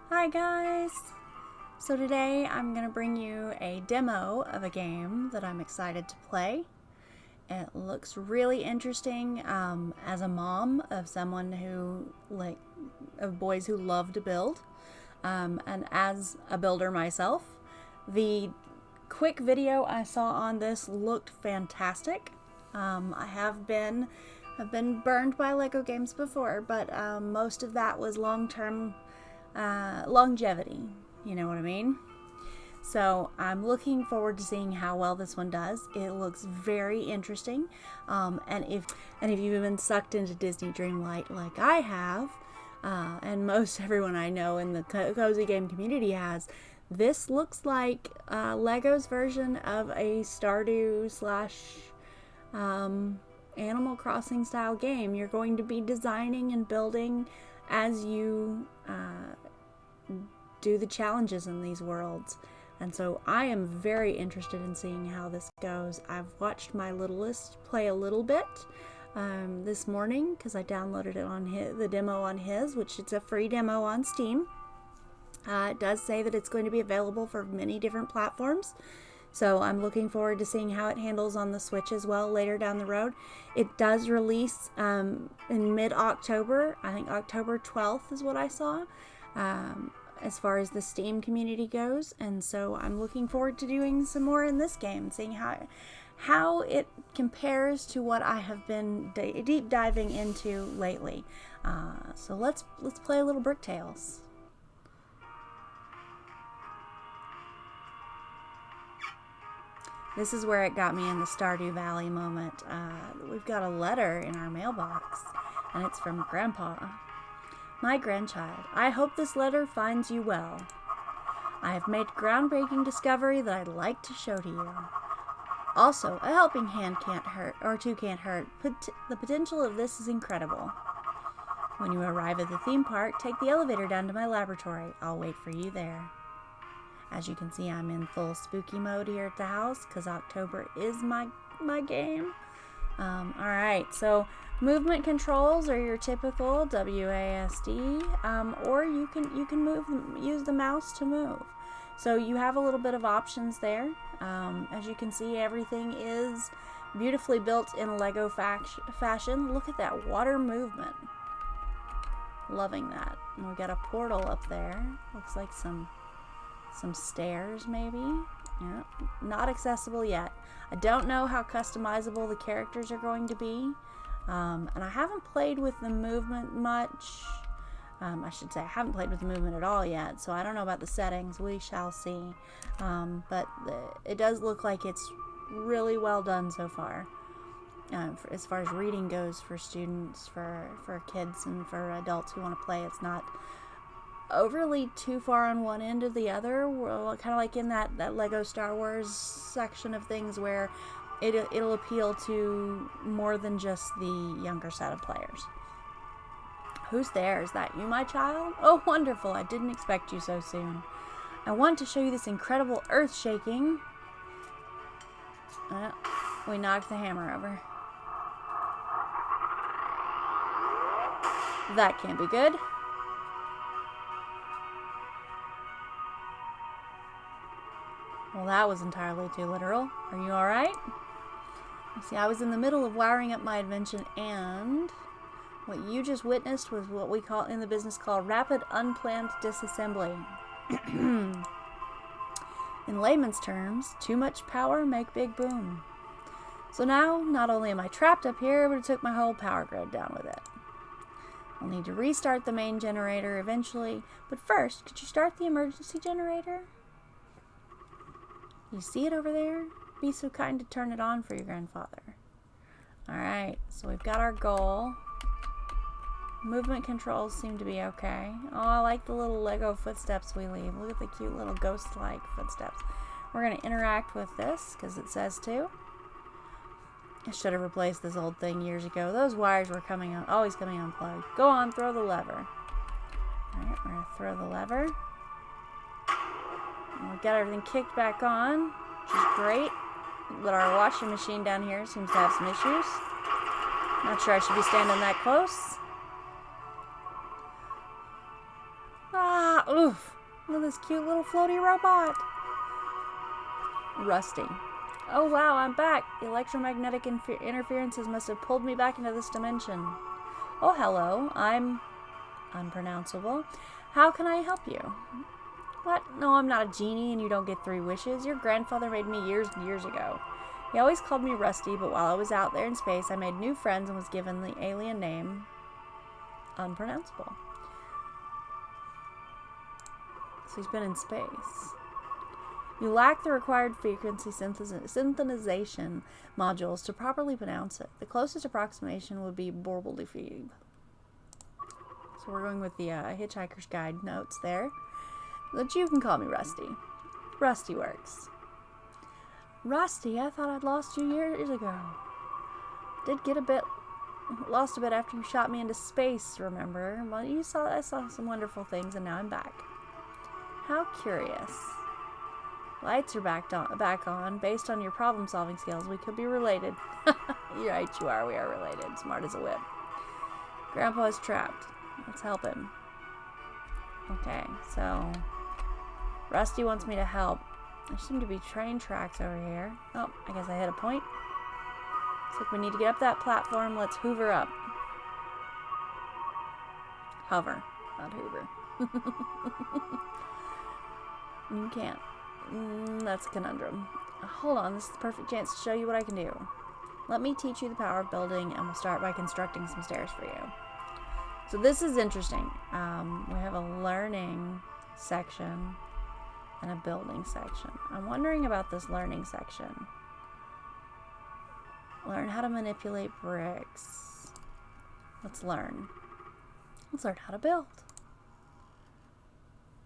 Hi guys! So today I'm going to bring you a demo of a game that I'm excited to play. It looks really interesting as a mom of someone who of boys who love to build, and as a builder myself. The quick video I saw on this looked fantastic. I've been burned by Lego games before, but most of that was long-term longevity, you know what I mean? So I'm looking forward to seeing how well this one does. It looks very interesting, and if you've been sucked into Disney Dreamlight like I have, and most everyone I know in the cozy game community has, this looks like Lego's version of a Stardew / Animal Crossing style game. You're going to be designing and building as you do the challenges in these worlds. And so I am very interested in seeing how this goes. I've watched my littlest play a little bit this morning because I downloaded it on the demo on his, which it's a free demo on Steam. It does say that it's going to be available for many different platforms. So I'm looking forward to seeing how it handles on the Switch as well later down the road. It does release in mid-October. I think October 12th is what I saw, as far as the Steam community goes. And so I'm looking forward to doing some more in this game, seeing how it compares to what I have been deep diving into lately. So let's play a little Brick Tales. This is where it got me in the Stardew Valley moment. We've got a letter in our mailbox, and it's from Grandpa. My grandchild, I hope this letter finds you well. I have made a groundbreaking discovery that I'd like to show to you. Also, a helping hand can't hurt, or two can't hurt. The potential of this is incredible. When you arrive at the theme park, take the elevator down to my laboratory. I'll wait for you there. As you can see, I'm in full spooky mode here at the house because October is my game. Alright, so movement controls are your typical WASD, or you can use the mouse to move. So you have a little bit of options there. As you can see, everything is beautifully built in Lego fashion. Look at that water movement. Loving that. And we got a portal up there. Looks like some stairs maybe. Yeah, not accessible yet. I don't know how customizable the characters are going to be, and I haven't played with the movement much. I should say I haven't played with the movement at all yet, so I don't know about the settings. We shall see. But it does look like it's really well done so far, as far as reading goes for students, for kids, and for adults who want to play. It's not overly too far on one end or the other, kind of like in that Lego Star Wars section of things where it'll appeal to more than just the younger set of players. Who's there? Is that you, my child? Oh, wonderful. I didn't expect you so soon. I want to show you this incredible earth shaking. We knocked the hammer over. That can't be good. Well, that was entirely too literal. Are you alright? See, I was in the middle of wiring up my invention, and what you just witnessed was what we call in the business called rapid unplanned disassembly. In layman's terms, too much power make big boom. So now, not only am I trapped up here, but it took my whole power grid down with it. I'll need to restart the main generator eventually, but first, could you start the emergency generator? You see it over there? Be so kind to turn it on for your grandfather. Alright, so we've got our goal. Movement controls seem to be okay. Oh, I like the little Lego footsteps we leave. Look at the cute little ghost-like footsteps. We're going to interact with this because it says to. I should have replaced this old thing years ago. Those wires were always coming unplugged. Go on, throw the lever. Alright, we're going to throw the lever. And we got everything kicked back on, which is great. But our washing machine down here seems to have some issues. Not sure I should be standing that close. Oof. Look at this cute little floaty robot. Rusty. Oh wow, I'm back. Electromagnetic interferences must have pulled me back into this dimension. Oh, hello. I'm unpronounceable. How can I help you? What? No, I'm not a genie and you don't get 3 wishes. Your grandfather made me years and years ago. He always called me Rusty, but while I was out there in space, I made new friends and was given the alien name unpronounceable. So he's been in space. You lack the required frequency synthesization modules to properly pronounce it. The closest approximation would be Borblefeeb. So we're going with the Hitchhiker's Guide notes there. But you can call me Rusty. Rusty works. Rusty, I thought I'd lost you years ago. Did get lost a bit after you shot me into space, remember? Well, I saw some wonderful things and now I'm back. How curious. Lights are back on. Based on your problem-solving skills, we could be related. You're right, you are. We are related. Smart as a whip. Grandpa is trapped. Let's help him. Okay, so Rusty wants me to help. There seem to be train tracks over here. Oh, I guess I hit a point. Looks like we need to get up that platform. Let's hoover up. Hover, not hoover. You can't. That's a conundrum. Hold on, this is the perfect chance to show you what I can do. Let me teach you the power of building, and we'll start by constructing some stairs for you. So this is interesting. We have a learning section and a building section. I'm wondering about this learning section. Learn how to manipulate bricks. Let's learn. Let's learn how to build.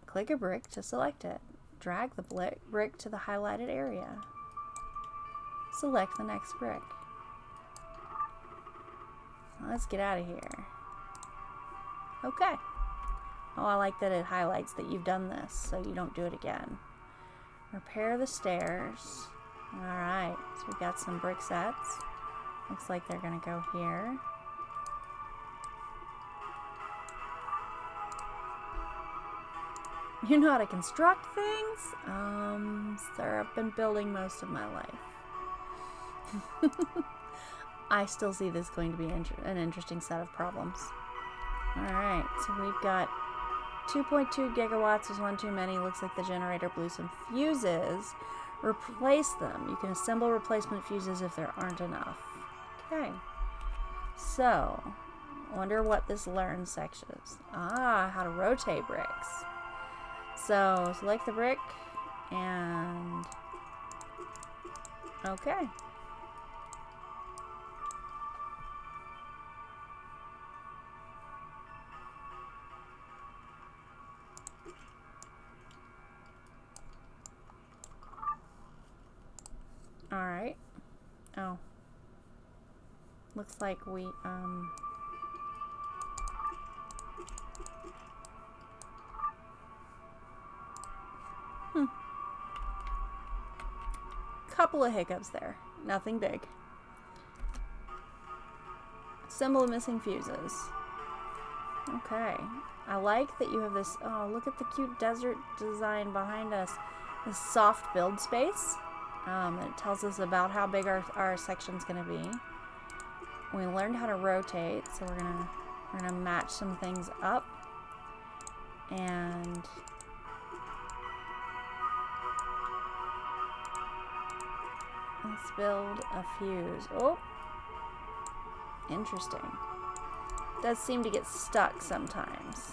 Click a brick to select it. Drag the brick to the highlighted area. Select the next brick. Let's get out of here. Okay. Oh, I like that it highlights that you've done this, so you don't do it again. Repair the stairs. Alright, so we've got some brick sets. Looks like they're going to go here. You know how to construct things? Sir, I've been building most of my life. I still see this going to be an interesting set of problems. Alright, so we've got 2.2 gigawatts is one too many. Looks like the generator blew some fuses. Replace them. You can assemble replacement fuses if there aren't enough. Okay. So, wonder what this learn section is. Ah, how to rotate bricks. So, select the brick and... Okay. Alright. Oh. Looks like we, Couple of hiccups there. Nothing big. Symbol of missing fuses. Okay. I like that you have this... Oh, look at the cute desert design behind us. This soft build space. It tells us about how big our section's going to be. We learned how to rotate, so we're gonna match some things up. And let's build a fuse. Oh, interesting. Does seem to get stuck sometimes.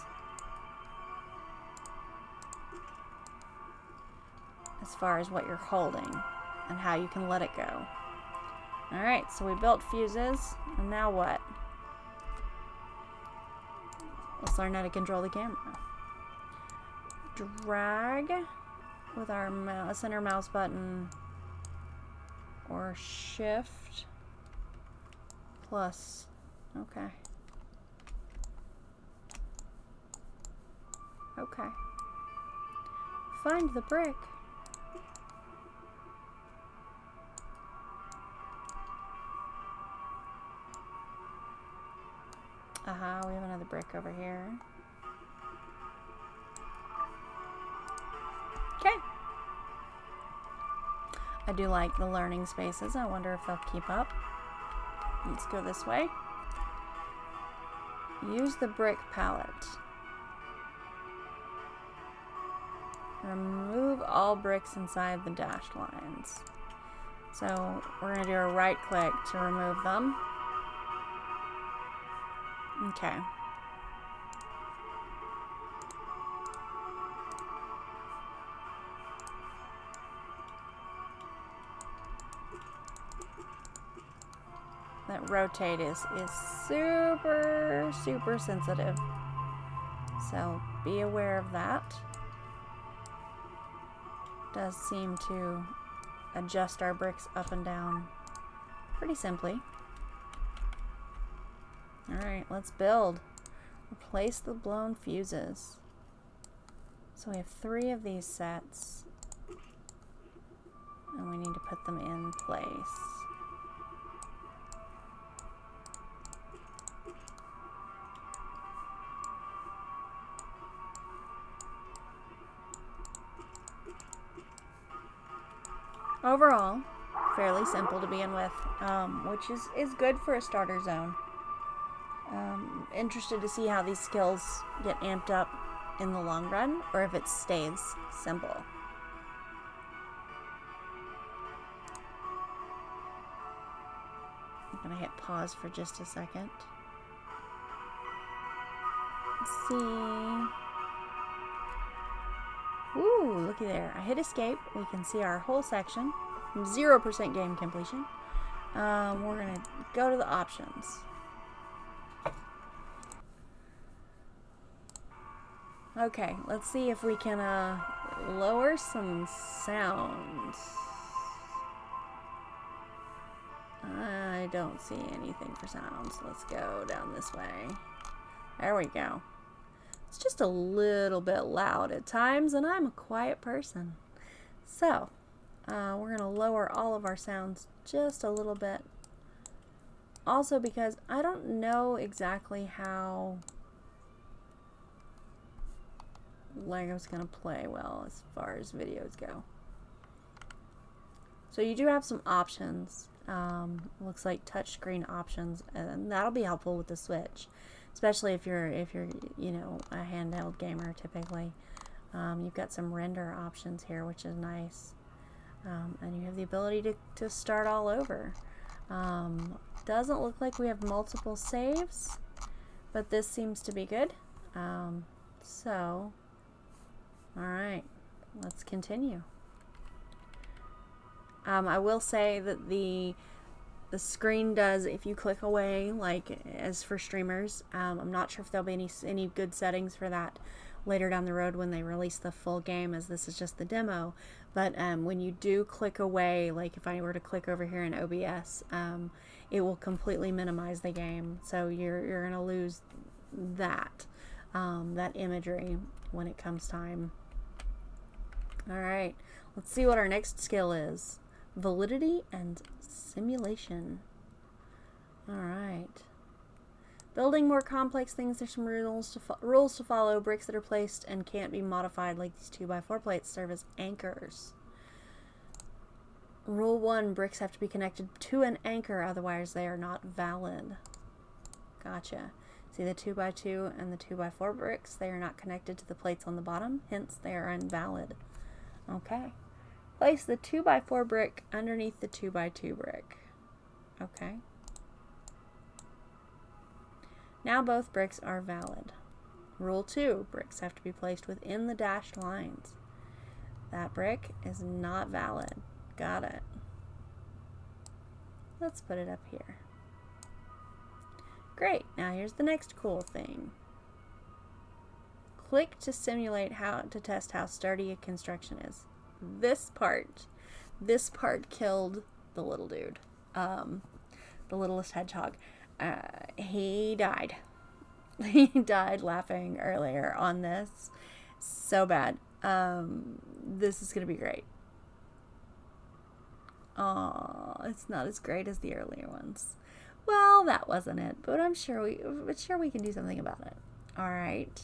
As far as what you're holding and how you can let it go. Alright, so we built fuses, and now what? Let's learn how to control the camera. Drag with our center mouse button, or shift plus. Okay. Okay. Find the brick. Aha, we have another brick over here. Okay. I do like the learning spaces. I wonder if they'll keep up. Let's go this way. Use the brick palette. Remove all bricks inside the dashed lines. So we're going to do a right click to remove them. Okay. That rotate is super, super sensitive. So be aware of that. Does seem to adjust our bricks up and down pretty simply. Alright, let's build. Replace the blown fuses. So we have 3 of these sets. And we need to put them in place. Overall, fairly simple to begin with, which is good for a starter zone. Interested to see how these skills get amped up in the long run, or if it stays simple. I'm going to hit pause for just a second. Let's see. Ooh, looky there. I hit escape. We can see our whole section. 0% game completion. We're going to go to the options. Okay, let's see if we can lower some sounds. I don't see anything for sounds. Let's go down this way. There we go. It's just a little bit loud at times, and I'm a quiet person. So, we're going to lower all of our sounds just a little bit. Also because I don't know exactly how Lego's going to play well as far as videos go. So you do have some options. Looks like touchscreen options, and that'll be helpful with the Switch, especially if you're you know, a handheld gamer typically. You've got some render options here, which is nice, and you have the ability to start all over. Doesn't look like we have multiple saves, but this seems to be good. So, all right, let's continue. I will say that the screen does, if you click away, like as for streamers, I'm not sure if there'll be any good settings for that later down the road when they release the full game, as this is just the demo. But when you do click away, like if I were to click over here in OBS, it will completely minimize the game. So you're gonna lose that imagery when it comes time. All right, let's see what our next skill is. Validity and simulation. All right. Building more complex things. There's some rules to follow. Bricks that are placed and can't be modified, like these 2x4 plates, serve as anchors. Rule 1: bricks have to be connected to an anchor, otherwise they are not valid. Gotcha. See the 2x2 and the 2x4 bricks? They are not connected to the plates on the bottom, hence they are invalid. Okay. Place the 2x4 brick underneath the 2x2 brick. Okay. Now both bricks are valid. Rule 2: bricks have to be placed within the dashed lines. That brick is not valid. Got it. Let's put it up here. Great. Now here's the next cool thing. Click to simulate how to test how sturdy a construction is. This part killed the little dude, the littlest hedgehog. He died. He died laughing earlier on this. So bad. This is gonna be great. Aw, it's not as great as the earlier ones. Well, that wasn't it, but I'm sure we can do something about it. All right.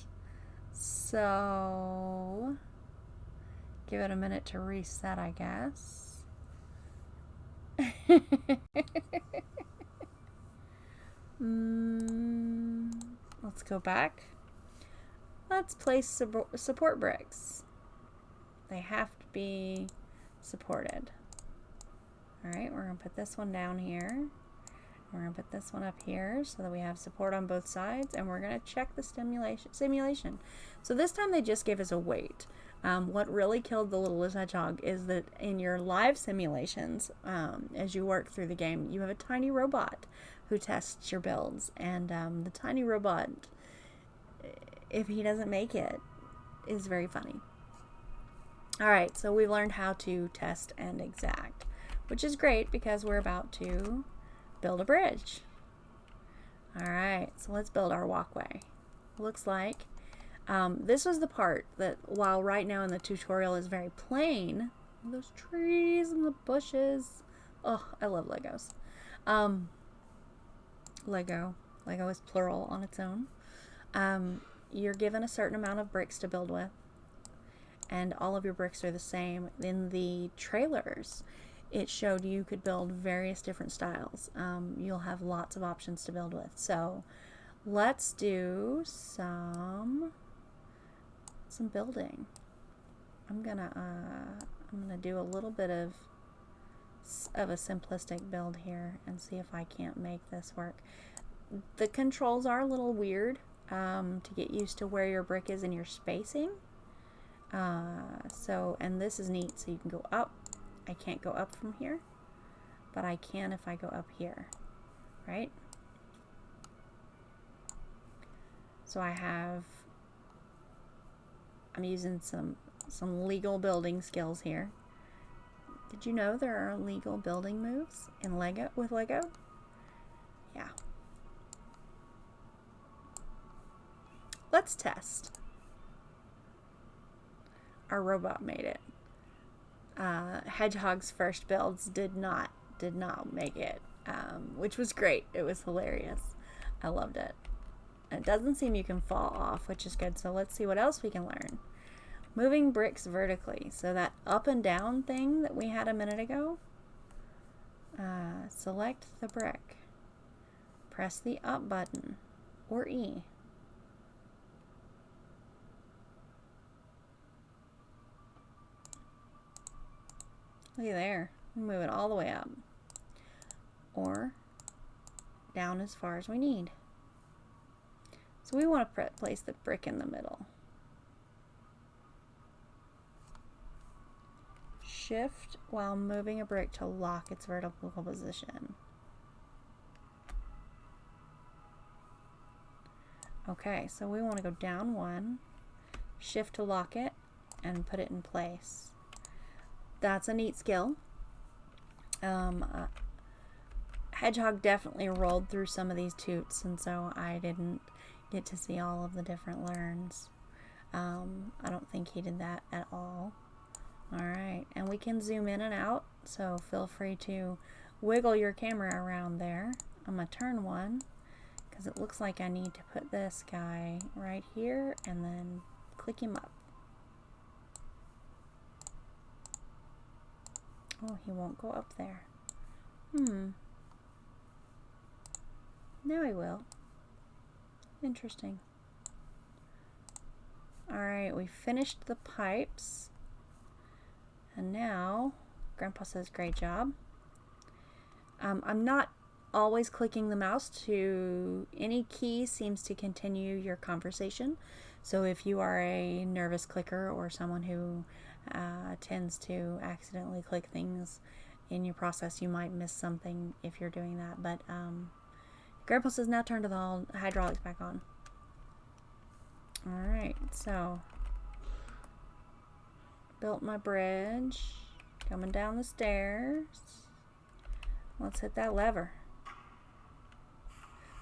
So Give it a minute to reset, I guess. Let's go back. Let's place support bricks. They have to be supported. Alright, we're going to put this one down here. We're going to put this one up here so that we have support on both sides, and we're going to check the simulation. So this time they just gave us a weight. What really killed the littlest hedgehog is that in your live simulations, as you work through the game, you have a tiny robot who tests your builds, and the tiny robot, if he doesn't make it, is very funny. Alright, so we've learned how to test and exact, which is great because we're about to build a bridge. Alright, so let's build our walkway. Looks like this was the part that, while right now in the tutorial is very plain, those trees and the bushes. Oh, I love Legos. Lego is plural on its own. You're given a certain amount of bricks to build with, and all of your bricks are the same. In the trailers, it showed you could build various different styles. You'll have lots of options to build with. So let's do some building. I'm gonna do a little bit of a simplistic build here and see if I can't make this work. The controls are a little weird to get used to where your brick is in your spacing. And this is neat, so you can go up. I can't go up from here, but I can if I go up here, right? So I'm using some legal building skills here. Did you know there are legal building moves in Lego with Lego? Yeah. Let's test. Our robot made it. Hedgehog's first builds did not make it, which was great. It was hilarious. I loved it. It doesn't seem you can fall off, which is good. So let's see what else we can learn. Moving bricks vertically. So that up and down thing that we had a minute ago, select the brick. Press the up button, or E. Look at there. Move it all the way up. Or down as far as we need. So we want to place the brick in the middle. Shift while moving a brick to lock its vertical position. Okay, so we want to go down one, shift to lock it, and put it in place. That's a neat skill. Hedgehog definitely rolled through some of these toots, and so I didn't get to see all of the different learns. I don't think he did that at all. Alright, and we can zoom in and out, so feel free to wiggle your camera around there. I'm going to turn one, because it looks like I need to put this guy right here, and then click him up. Oh, he won't go up there. Now he will. Interesting. Alright, we finished the pipes. And now, Grandpa says, great job. I'm not always clicking the mouse to any key seems to continue your conversation. So if you are a nervous clicker or someone who tends to accidentally click things in your process, you might miss something if you're doing that. But Grandpa says now turn to the hydraulics back on. Alright, so built my bridge, coming down the stairs. Let's hit that lever.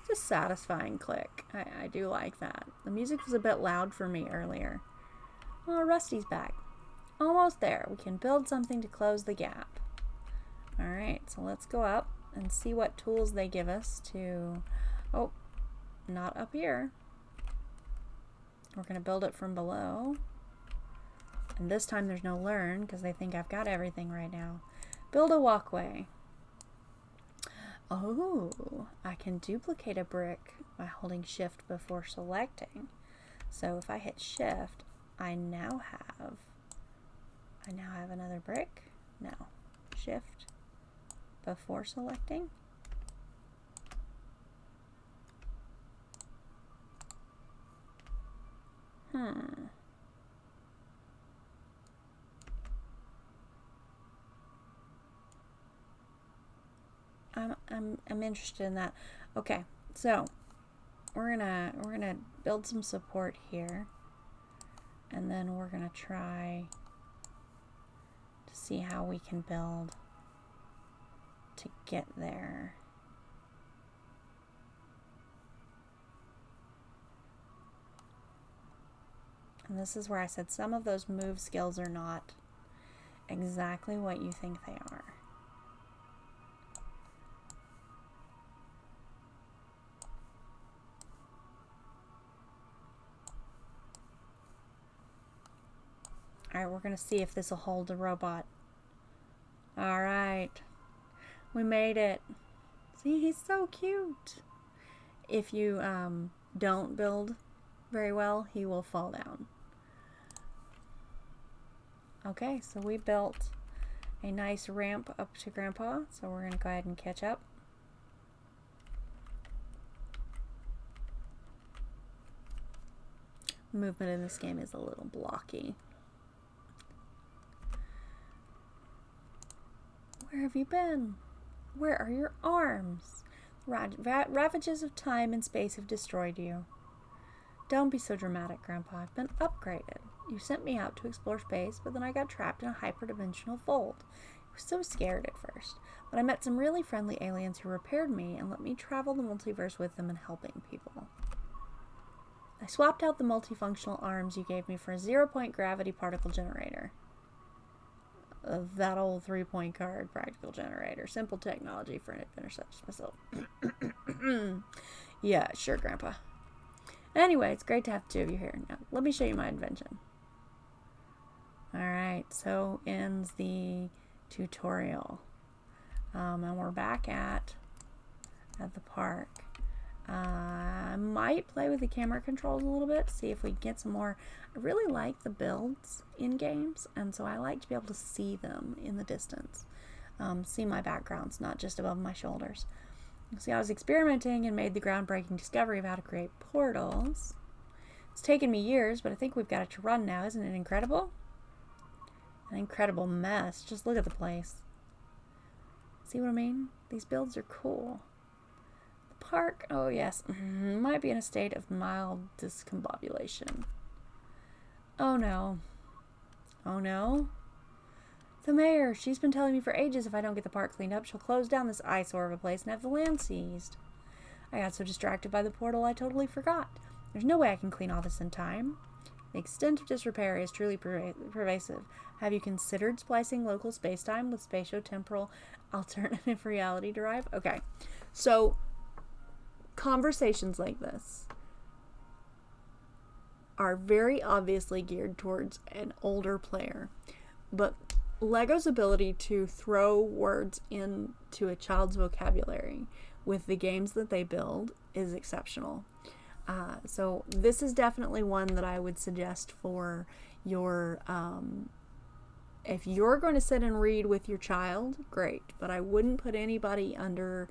It's a satisfying click. I do like that. The music was a bit loud for me earlier. Oh, Rusty's back. Almost there. We can build something to close the gap. Alright, so let's go up and see what tools they give us to... Oh, not up here. We're going to build it from below. And this time there's no learn because they think I've got everything right now. Build a walkway. Oh, I can duplicate a brick by holding shift before selecting. So if I hit shift, I now have another brick. No, shift before selecting. I'm interested in that. Okay, so we're gonna build some support here, and then we're gonna try to see how we can build to get there. And this is where I said some of those move skills are not exactly what you think they are. Alright, we're going to see if this will hold the robot. Alright. We made it. See, he's so cute. If you don't build very well, he will fall down. Okay, so we built a nice ramp up to Grandpa, so we're going to go ahead and catch up. Movement in this game is a little blocky. Where have you been? Where are your arms? Ravages of time and space have destroyed you. Don't be so dramatic, Grandpa. I've been upgraded. You sent me out to explore space, but then I got trapped in a hyperdimensional fold. I was so scared at first, but I met some really friendly aliens who repaired me and let me travel the multiverse with them and helping people. I swapped out the multifunctional arms you gave me for a 0-point gravity particle generator. That old 3-point card practical generator. Simple technology for an inventor such as myself. Yeah, sure, Grandpa. Anyway, it's great to have the two of you here. Now, let me show you my invention. Alright, so ends the tutorial. And we're back at the park. I might play with the camera controls a little bit, see if we can get some more. I really like the builds in games, and so I like to be able to see them in the distance. See my backgrounds, not just above my shoulders. See, I was experimenting and made the groundbreaking discovery of how to create portals. It's taken me years, but I think we've got it to run now. Isn't it incredible? An incredible mess. Just look at the place. See what I mean? These builds are cool. The park, oh yes, might be in a state of mild discombobulation. Oh no. Oh no. The mayor, she's been telling me for ages if I don't get the park cleaned up, she'll close down this eyesore of a place and have the land seized. I got so distracted by the portal I totally forgot. There's no way I can clean all this in time. The extent of disrepair is truly pervasive. Have you considered splicing local spacetime with spatio-temporal alternative reality drive? Okay, so conversations like this are very obviously geared towards an older player, but LEGO's ability to throw words into a child's vocabulary with the games that they build is exceptional. So this is definitely one that I would suggest for your, if you're going to sit and read with your child, great, but I wouldn't put anybody under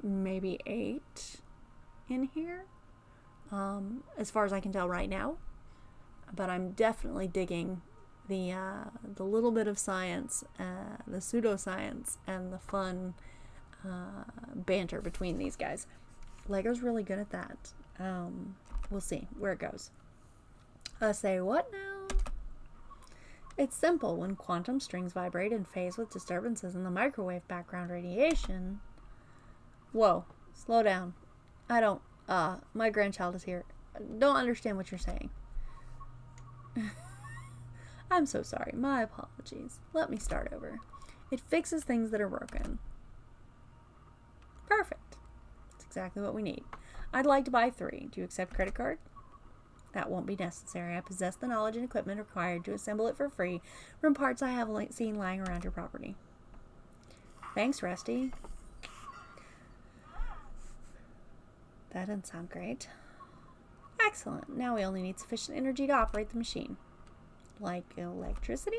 maybe 8 in here, as far as I can tell right now, but I'm definitely digging the little bit of science, the pseudoscience, and the fun banter between these guys. LEGO's really good at that. We'll see where it goes. Say what now? It's simple. When quantum strings vibrate in phase with disturbances in the microwave background radiation. Whoa, slow down. I don't, my grandchild is here. Don't understand what you're saying. I'm so sorry. My apologies. Let me start over. It fixes things that are broken. Perfect. That's exactly what we need. I'd like to buy 3. Do you accept credit card? That won't be necessary. I possess the knowledge and equipment required to assemble it for free from parts I have seen lying around your property. Thanks, Rusty. That didn't sound great. Excellent. Now we only need sufficient energy to operate the machine. Like electricity?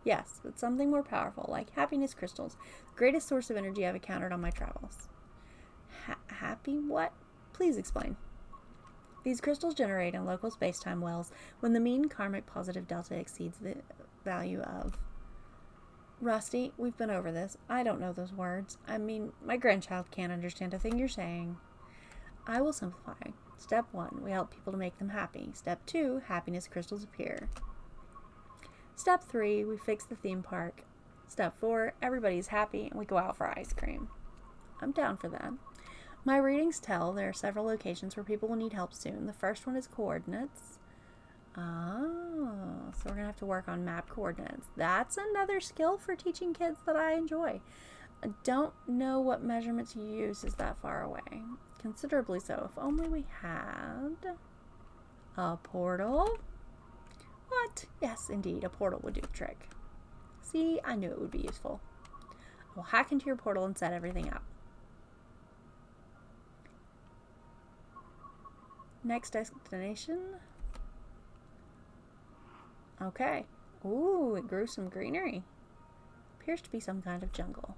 Yes, but something more powerful, like happiness crystals, the greatest source of energy I've encountered on my travels. Happy what? Please explain. These crystals generate in local space-time wells when the mean karmic positive delta exceeds the value of... Rusty, we've been over this. I don't know those words. I mean, my grandchild can't understand a thing you're saying. I will simplify. Step 1, we help people to make them happy. Step 2, happiness crystals appear. Step 3, we fix the theme park. Step 4, everybody's happy and we go out for ice cream. I'm down for that. My readings tell there are several locations where people will need help soon. The first one is coordinates. Oh, so we're going to have to work on map coordinates. That's another skill for teaching kids that I enjoy. I don't know what measurements you use is that far away. Considerably so. If only we had a portal. What? Yes, indeed, a portal would do the trick. See, I knew it would be useful. We'll hack into your portal and set everything up. Next destination. Okay. Ooh, it grew some greenery. Appears to be some kind of jungle.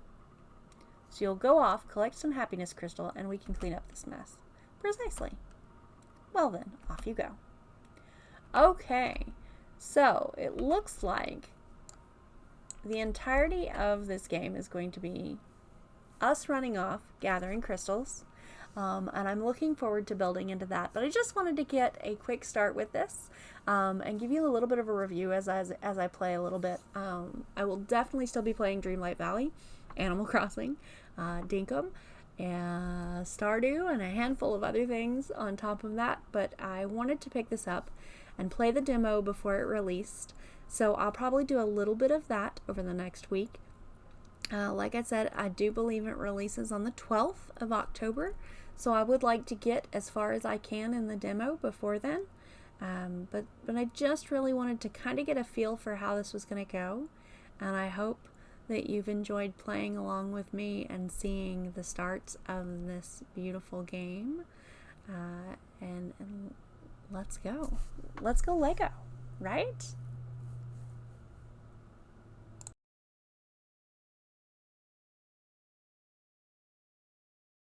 So you'll go off, collect some happiness crystal, and we can clean up this mess. Precisely. Well then, off you go. Okay. So it looks like the entirety of this game is going to be us running off, gathering crystals, and I'm looking forward to building into that. But I just wanted to get a quick start with this and give you a little bit of a review as I play a little bit. I will definitely still be playing Dreamlight Valley, Animal Crossing, Dinkum, and Stardew, and a handful of other things on top of that. But I wanted to pick this up and play the demo before it released. So I'll probably do a little bit of that over the next week. Like I said, I do believe it releases on the 12th of October. So I would like to get as far as I can in the demo before then. But I just really wanted to kind of get a feel for how this was going to go. And I hope that you've enjoyed playing along with me and seeing the starts of this beautiful game. And let's go. Let's go Lego, right?